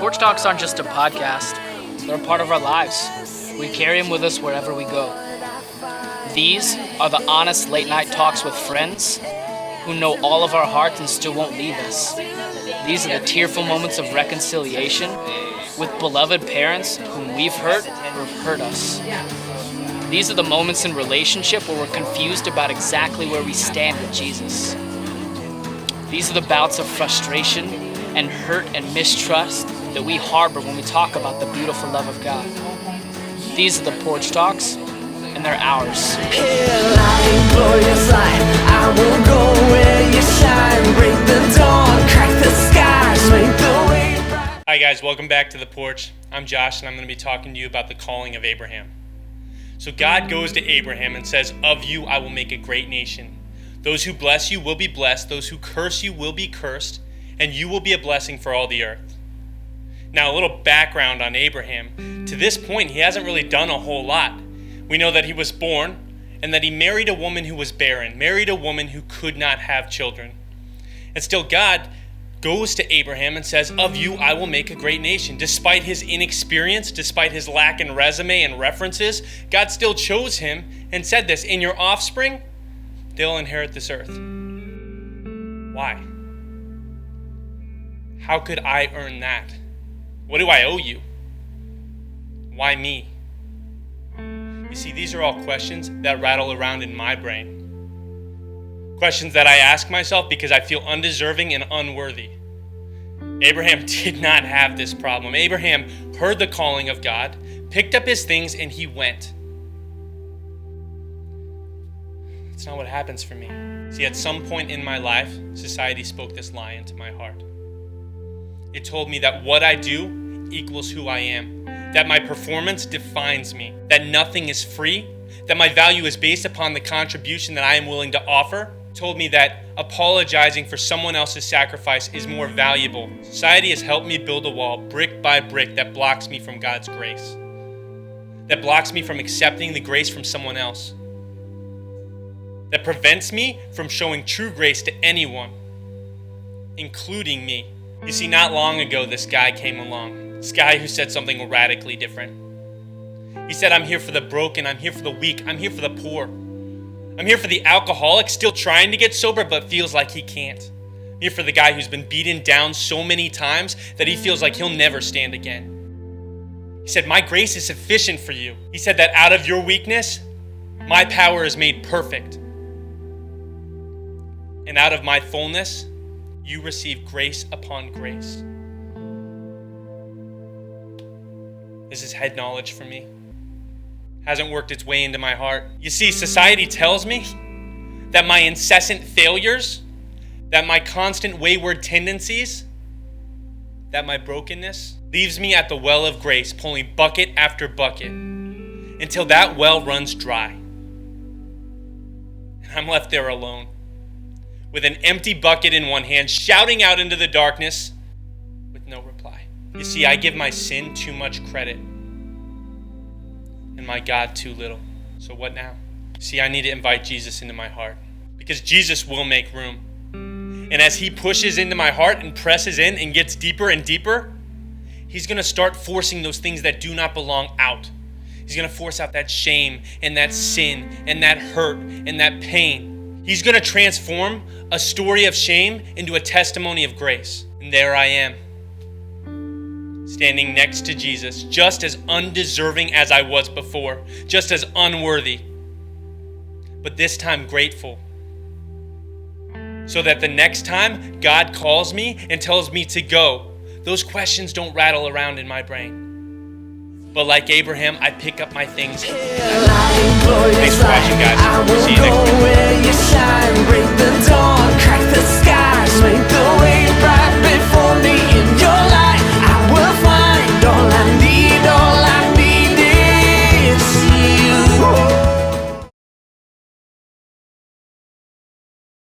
Porch Talks aren't just a podcast. They're a part of our lives. We carry them with us wherever we go. These are the honest late-night talks with friends who know all of our hearts and still won't leave us. These are the tearful moments of reconciliation with beloved parents whom we've hurt or have hurt us. These are the moments in relationship where we're confused about exactly where we stand with Jesus. These are the bouts of frustration and hurt and mistrust that we harbor when we talk about the beautiful love of God. These are the Porch Talks, and they're ours. Hi guys, welcome back to The Porch. I'm Josh, and I'm going to be talking to you about the calling of Abraham. So God goes to Abraham and says, "Of you I will make a great nation. Those who bless you will be blessed, those who curse you will be cursed, and you will be a blessing for all the earth." Now, a little background on Abraham. To this point, he hasn't really done a whole lot. We know that he was born and that he married a woman who was barren, married a woman who could not have children. And still, God goes to Abraham and says, "Of you I will make a great nation." Despite his inexperience, despite his lack in resume and references, God still chose him and said this, "In your offspring, they'll inherit this earth." Why? How could I earn that? What do I owe you? Why me? You see, these are all questions that rattle around in my brain. Questions that I ask myself because I feel undeserving and unworthy. Abraham did not have this problem. Abraham heard the calling of God, picked up his things, and he went. That's not what happens for me. See, at some point in my life, society spoke this lie into my heart. It told me that what I do equals who I am, that my performance defines me, that nothing is free, that my value is based upon the contribution that I am willing to offer. It told me that apologizing for someone else's sacrifice is more valuable. Society has helped me build a wall brick by brick that blocks me from God's grace, that blocks me from accepting the grace from someone else, that prevents me from showing true grace to anyone, including me. You see, not long ago, this guy came along. This guy who said something radically different. He said, "I'm here for the broken, I'm here for the weak, I'm here for the poor. I'm here for the alcoholic still trying to get sober but feels like he can't. I'm here for the guy who's been beaten down so many times that he feels like he'll never stand again." He said, "My grace is sufficient for you." He said that out of your weakness, my power is made perfect. And out of my fullness, you receive grace upon grace. This is head knowledge for me. Hasn't worked its way into my heart. You see, society tells me that my incessant failures, that my constant wayward tendencies, that my brokenness leaves me at the well of grace, pulling bucket after bucket until that well runs dry. And I'm left there alone, with an empty bucket in one hand, shouting out into the darkness with no reply. You see, I give my sin too much credit and my God too little. So what now? See, I need to invite Jesus into my heart because Jesus will make room. And as he pushes into my heart and presses in and gets deeper and deeper, he's going to start forcing those things that do not belong out. He's going to force out that shame and that sin and that hurt and that pain. He's going to transform a story of shame into a testimony of grace. And there I am, standing next to Jesus, just as undeserving as I was before, just as unworthy, but this time grateful. So that the next time God calls me and tells me to go, those questions don't rattle around in my brain. But like Abraham, I pick up my things. Thanks for watching, guys. We'll see you next week.